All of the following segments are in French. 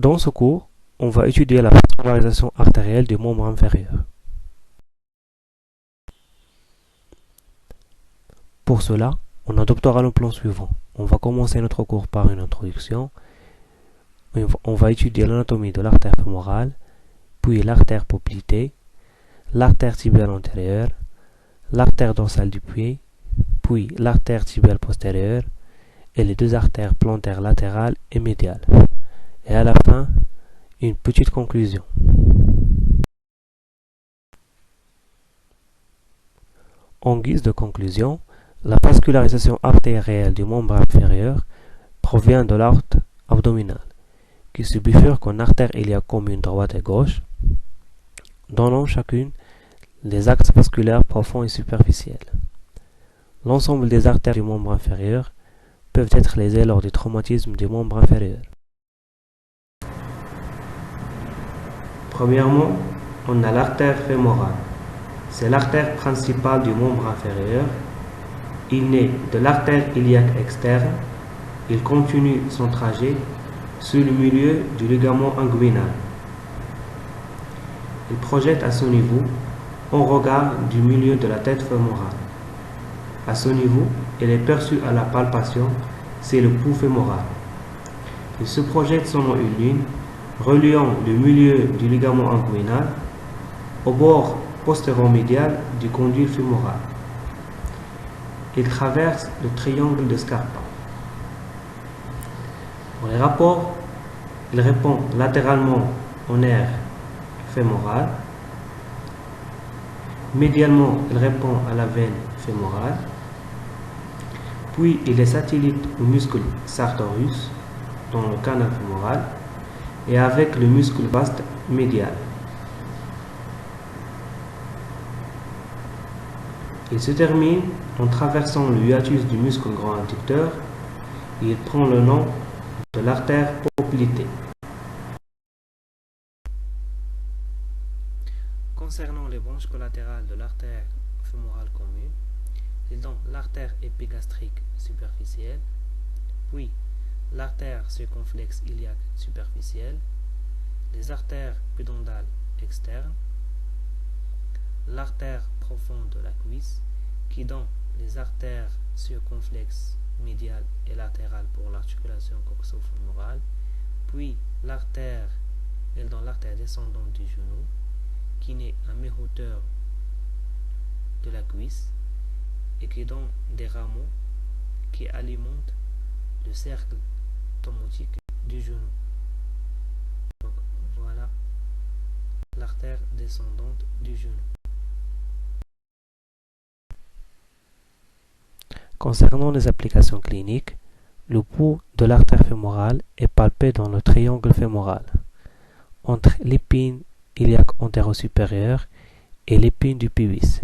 Dans ce cours, on va étudier la vascularisation artérielle du membre inférieur. Pour cela, on adoptera le plan suivant. On va commencer notre cours par une introduction. On va étudier l'anatomie de l'artère fémorale, puis l'artère poplitée, l'artère tibiale antérieure, l'artère dorsale du pied, puis l'artère tibiale postérieure et les deux artères plantaires latérales et médiales. Et à la fin, une petite conclusion. En guise de conclusion, la vascularisation artérielle du membre inférieur provient de l'aorte abdominale, qui se bifurque en artères iliaques communes droite et gauche, donnant chacune les axes vasculaires profonds et superficiels. L'ensemble des artères du membre inférieur peuvent être lésées lors du traumatisme du membre inférieur. Premièrement, on a l'artère fémorale. C'est l'artère principale du membre inférieur. Il naît de l'artère iliaque externe. Il continue son trajet sous le milieu du ligament inguinal. Il projette à ce niveau en regard du milieu de la tête fémorale. À ce niveau, il est perçu à la palpation, c'est le pouls fémoral. Il se projette selon une ligne reliant le milieu du ligament inguinal au bord postéro-médial du condyle fémoral. Il traverse le triangle de Scarpa. Pour les rapports, il répond latéralement au nerf fémoral. Médialement, il répond à la veine fémorale. Puis, il est satellite au muscle sartorius dans le canal fémoral et avec le muscle vaste médial. Il se termine en traversant le hiatus du muscle grand adducteur et il prend le nom de l'artère poplitée. Concernant les branches collatérales de l'artère fémorale commune, ils ont l'artère épigastrique superficielle, puis l'artère circonflexe iliaque superficielle, les artères pudendales externes, l'artère profonde de la cuisse, qui donne les artères circonflexes médiales et latérales pour l'articulation coxo-fémorale, puis l'artère, elle donne l'artère descendante du genou, qui naît à mi-hauteur de la cuisse et qui donne des rameaux qui alimentent le cercle thomotique du genou. Donc voilà l'artère descendante du genou. Concernant les applications cliniques, le pouls de l'artère fémorale est palpé dans le triangle fémoral, entre l'épine iliaque antéro-supérieure et l'épine du pubis.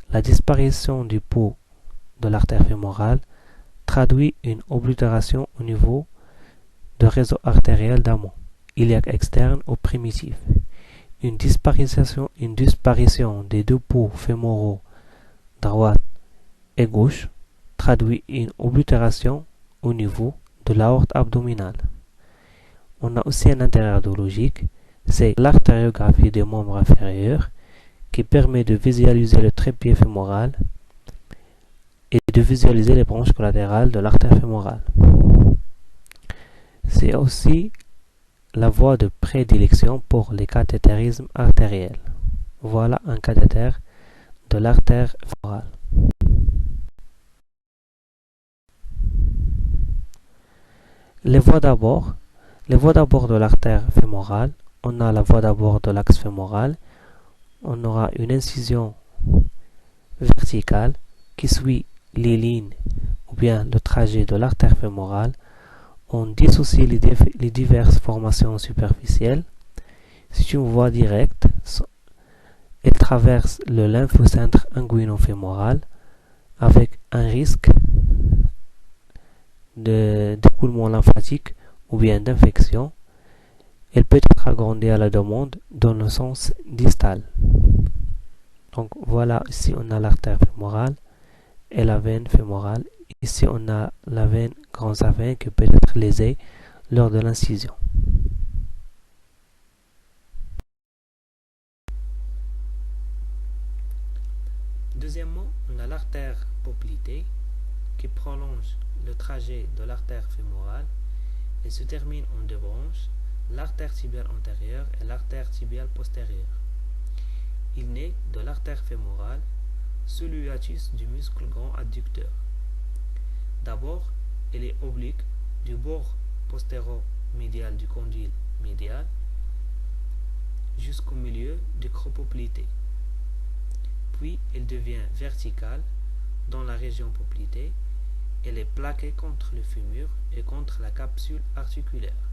La disparition du pouls de l'artère fémorale traduit une oblitération au niveau du réseau artériel d'amont, iliaque externe ou primitif. Une disparition des deux pouls fémoraux droite et gauche traduit une oblitération au niveau de l'aorte abdominale. On a aussi un intérêt radiologique, c'est l'artériographie des membres inférieurs qui permet de visualiser le trépied fémoral et de visualiser les branches collatérales de l'artère fémorale. C'est aussi la voie de prédilection pour les cathétérismes artériels. Voilà un cathéter de l'artère fémorale. Les voies d'abord de l'artère fémorale. On a la voie d'abord de l'axe fémoral. On aura une incision verticale qui suit les lignes ou bien le trajet de l'artère fémorale. On dissocie les diverses formations superficielles. C'est une voie directe. Elle traverse le lymphocentre inguino-fémoral avec un risque d'écoulement lymphatique ou bien d'infection. Elle peut être agrandie à la demande dans le sens distal. Donc voilà, ici on a l'artère fémorale et la veine fémorale. Ici on a la veine grand savin qui peut être lésée lors de l'incision. l'artère poplitée qui prolonge le trajet de l'artère fémorale et se termine en deux branches, l'artère tibiale antérieure et l'artère tibiale postérieure. Il naît de l'artère fémorale sous le hiatus du muscle grand adducteur. D'abord, elle est oblique du bord postéro-médial du condyle médial jusqu'au milieu du creux poplité. Puis, elle devient verticale dans la région poplitée. Elle est plaquée contre le fémur et contre la capsule articulaire.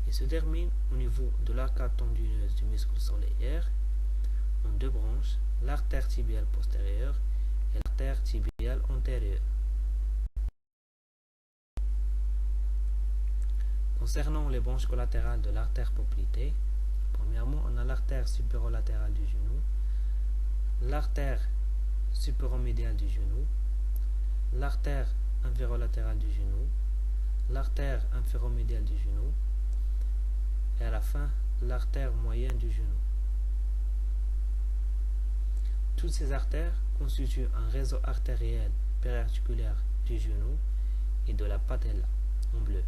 Elle se termine au niveau de l'arcade tendineuse du muscle solaire en deux branches, l'artère tibiale postérieure et l'artère tibiale antérieure. Concernant les branches collatérales de l'artère poplitée, premièrement, on a l'artère supérolatérale du genou, l'artère supéromédiale du genou, l'artère inférolatérale du genou, l'artère inféromédiale du genou et à la fin, l'artère moyenne du genou. Toutes ces artères constituent un réseau artériel périarticulaire du genou et de la patella en bleu.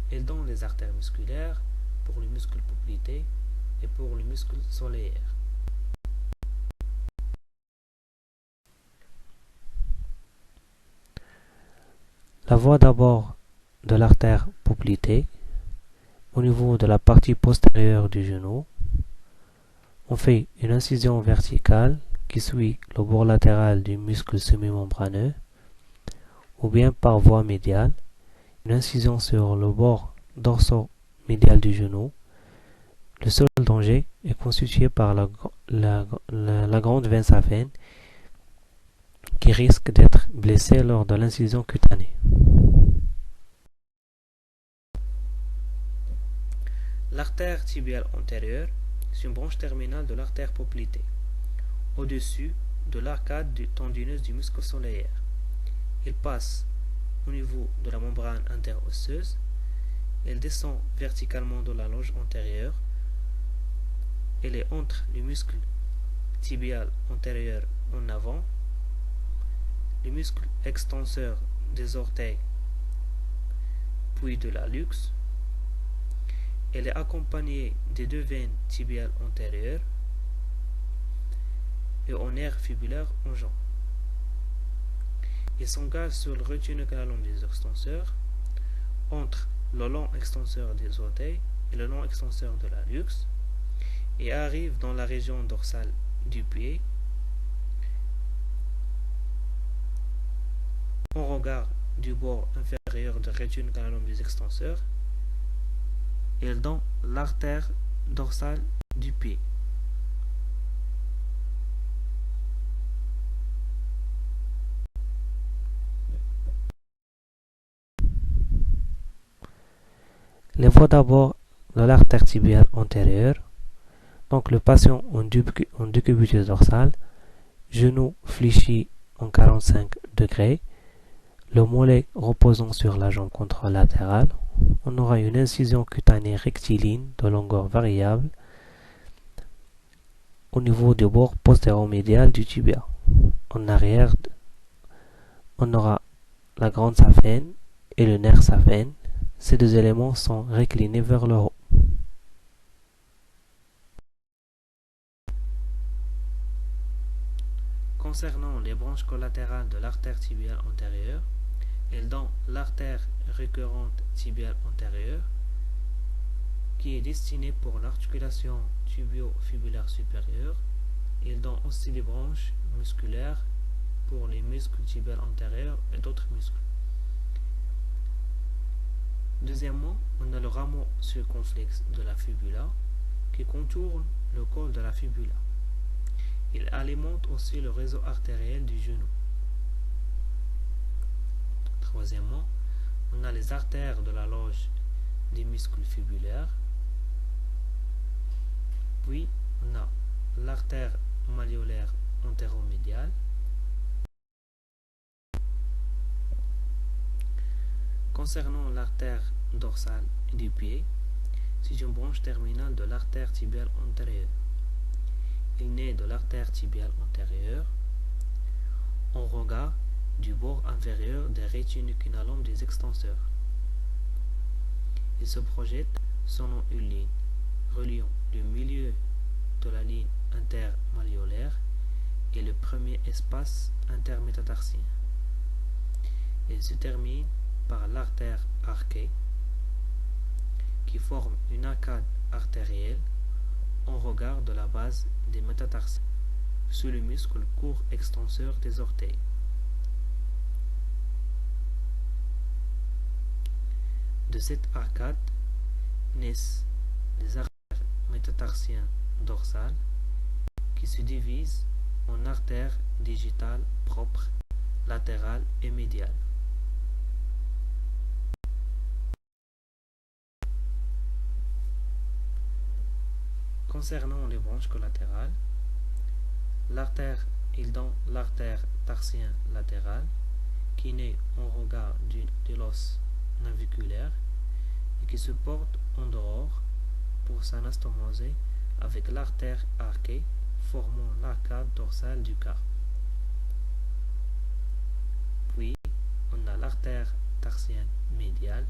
Elles donnent les artères musculaires pour le muscle poplité et pour le muscle solaire. La voie d'abord de l'artère poplitée au niveau de la partie postérieure du genou. On fait une incision verticale qui suit le bord latéral du muscle semi-membraneux ou bien par voie médiale, une incision sur le bord dorso-médial du genou. Le seul danger est constitué par la grande veine saphène qui risque d'être blessée lors de l'incision cutanée. L'artère tibiale antérieure, c'est une branche terminale de l'artère poplitée, au-dessus de l'arcade tendineuse du muscle solaire. Elle passe au niveau de la membrane interosseuse, elle descend verticalement de la loge antérieure, elle est entre le muscle tibial antérieur en avant, le muscle extenseur des orteils, puis de la luxe. Elle est accompagnée des deux veines tibiales antérieures et au nerf fibulaire en jambe. Il s'engage sur le rétinocanalum des extenseurs, entre le long extenseur des orteils et le long extenseur de la luxe, et arrive dans la région dorsale du pied, en regard du bord inférieur du rétinocanalum des extenseurs, et dans l'artère dorsale du pied. Les voies d'abord de l'artère tibiale antérieure. Donc le patient en décubitus dorsal, genou fléchi en 45 degrés, le mollet reposant sur la jambe contralatérale. On aura une incision cutanée rectiligne de longueur variable au niveau du bord postéro-médial du tibia. En arrière, on aura la grande saphène et le nerf saphène. Ces deux éléments sont reclinés vers le haut. Concernant les branches collatérales de l'artère tibiale antérieure, elles donnent l'artère récurrente tibiale antérieure qui est destinée pour l'articulation tibio-fibulaire supérieure. Elles donnent aussi des branches musculaires pour les muscles tibiales antérieurs et d'autres muscles. Deuxièmement, on a le rameau circonflexe de la fibula qui contourne le col de la fibula. Il alimente aussi le réseau artériel du genou. Troisièmement, on a les artères de la loge des muscles fibulaires. Puis, on a l'artère malléolaire antéromédiale. Concernant l'artère dorsale du pied, c'est une branche terminale de l'artère tibiale antérieure. il naît de l'artère tibiale antérieure en regard du bord inférieur des rétiniculum des extenseurs. Il se projette selon une ligne reliant le milieu de la ligne intermalléolaire et le premier espace intermétatarsien. Il se termine par l'artère arquée qui forme une arcade artérielle en regard de la base des métatarsiens sous le muscle court extenseur des orteils. De cette arcade naissent les artères métatarsiens dorsales qui se divisent en artères digitales propres, latérales et médiales. Concernant les branches collatérales, l'artère est dans l'artère tarsien latéral qui naît en regard de l'os naviculaire et qui se porte en dehors pour s'anastomoser avec l'artère arquée formant l'arcade dorsale du carpe. Puis, on a l'artère tarsienne médiale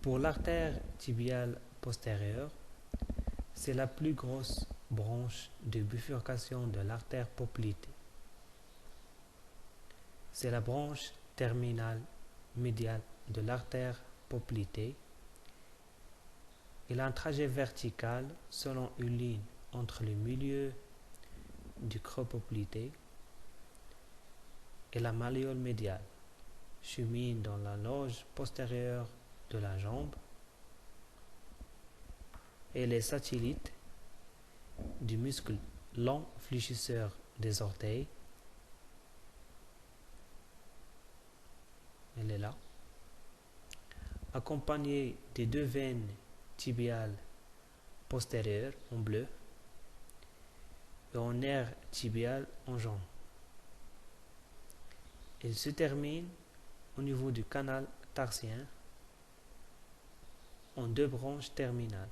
Pour l'artère tibiale postérieure, c'est la plus grosse branche de bifurcation de l'artère poplitée. C'est la branche terminale médiale de l'artère poplitée. Il a un trajet vertical selon une ligne entre le milieu du creux poplité et la malléole médiale, chemine dans la loge postérieure de la jambe et les satellites du muscle long fléchisseur des orteils. Elle est là, accompagnée des deux veines tibiales postérieures en bleu et en nerf tibial en jaune. Elle se termine au niveau du canal tarsien en deux branches terminales,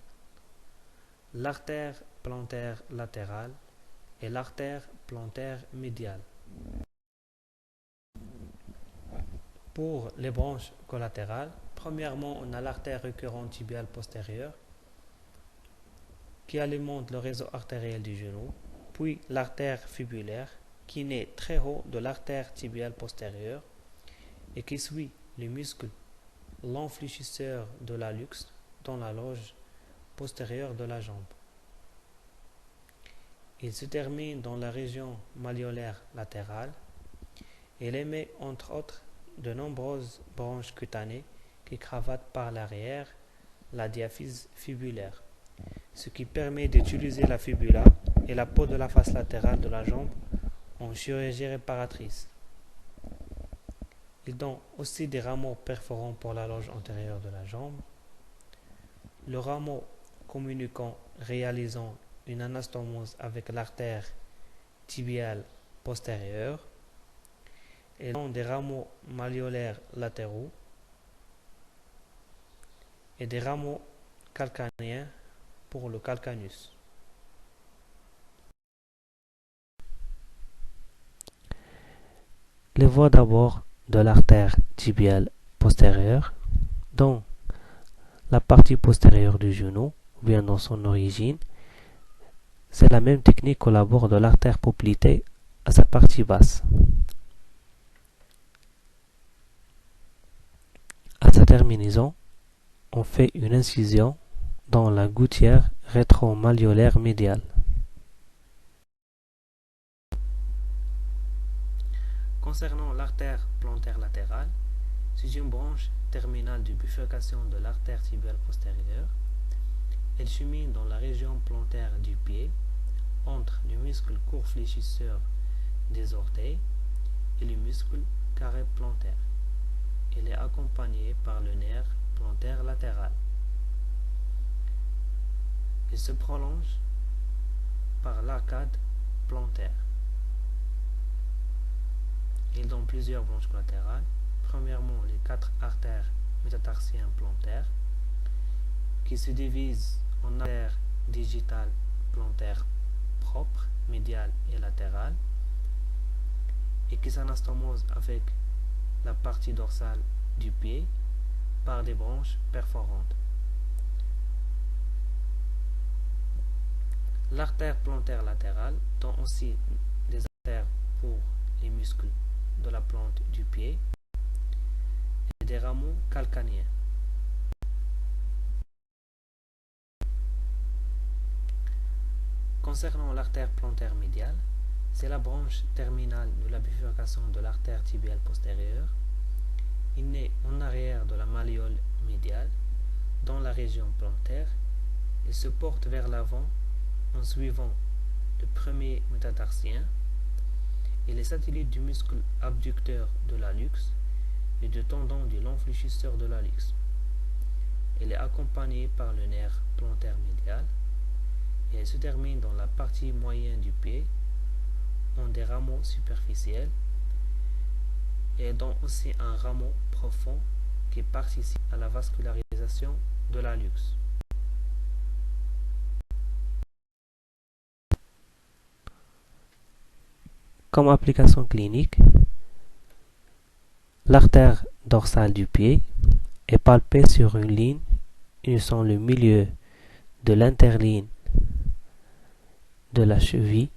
l'artère plantaire latérale et l'artère plantaire médiale. Pour les branches collatérales, premièrement, on a l'artère récurrente tibiale postérieure qui alimente le réseau artériel du genou, puis l'artère fibulaire qui naît très haut de l'artère tibiale postérieure et qui suit le muscle l'enfléchisseur de l'hallux dans la loge postérieure de la jambe. Il se termine dans la région malléolaire latérale et émet entre autres de nombreuses branches cutanées qui cravatent par l'arrière la diaphyse fibulaire, ce qui permet d'utiliser la fibula et la peau de la face latérale de la jambe en chirurgie réparatrice. Il donne aussi des rameaux perforants pour la loge antérieure de la jambe. Le rameau communiquant réalisant une anastomose avec l'artère tibiale postérieure et dans des rameaux malléolaires latéraux et des rameaux calcanéens pour le calcanus. Les voies d'abord de l'artère tibiale postérieure dans la partie postérieure du genou ou bien dans son origine. C'est la même technique qu'au bord de l'artère poplitée à sa partie basse. À sa terminaison, on fait une incision dans la gouttière rétromalléolaire médiale. Concernant l'artère plantaire latérale, c'est une branche terminale de bifurcation de l'artère tibiale postérieure. Elle chemine dans la région plantaire du pied, entre le muscle court fléchisseur des orteils et le muscle carré plantaire. Elle est accompagnée par le nerf plantaire latéral. Il se prolonge par l'arcade plantaire. Il donne plusieurs branches collatérales. Premièrement, les quatre artères métatarsien plantaire qui se divise en artères digitales plantaires propres, médiales et latérales, et qui s'anastomose avec la partie dorsale du pied par des branches perforantes. L'artère plantaire latérale donne aussi des artères pour les muscles de la plante du pied et des rameaux calcanéens. Concernant l'artère plantaire médiale, c'est la branche terminale de la bifurcation de l'artère tibiale postérieure. Il naît en arrière de la malléole médiale, dans la région plantaire, et se porte vers l'avant en suivant le premier métatarsien et les satellites du muscle abducteur de l'hallux et du tendon du long fléchisseur de l'hallux. Elle est accompagnée par le nerf plantaire médial et elle se termine dans la partie moyenne du pied en des rameaux superficiels et donne aussi un rameau profond qui participe à la vascularisation de l'hallux. Comme application clinique, l'artère dorsale du pied est palpée sur une ligne unissant le milieu de l'interligne de la cheville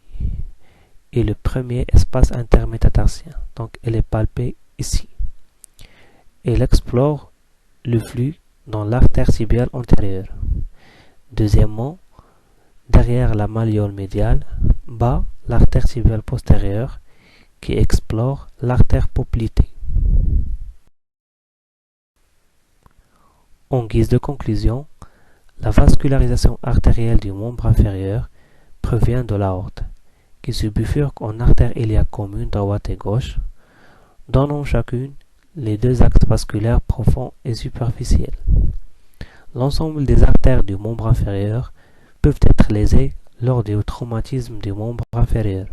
et le premier espace intermétatarsien. Donc elle est palpée ici. Elle explore le flux dans l'artère tibiale antérieure. Deuxièmement, derrière la malléole médiale, bas l'artère tibiale postérieure qui explore l'artère poplitée. En guise de conclusion, la vascularisation artérielle du membre inférieur provient de l'aorte, qui se bifurque en artères iliaques communes droite et gauche, donnant chacune les deux axes vasculaires profonds et superficiels. L'ensemble des artères du membre inférieur peuvent être lésées lors du traumatisme du membre inférieur.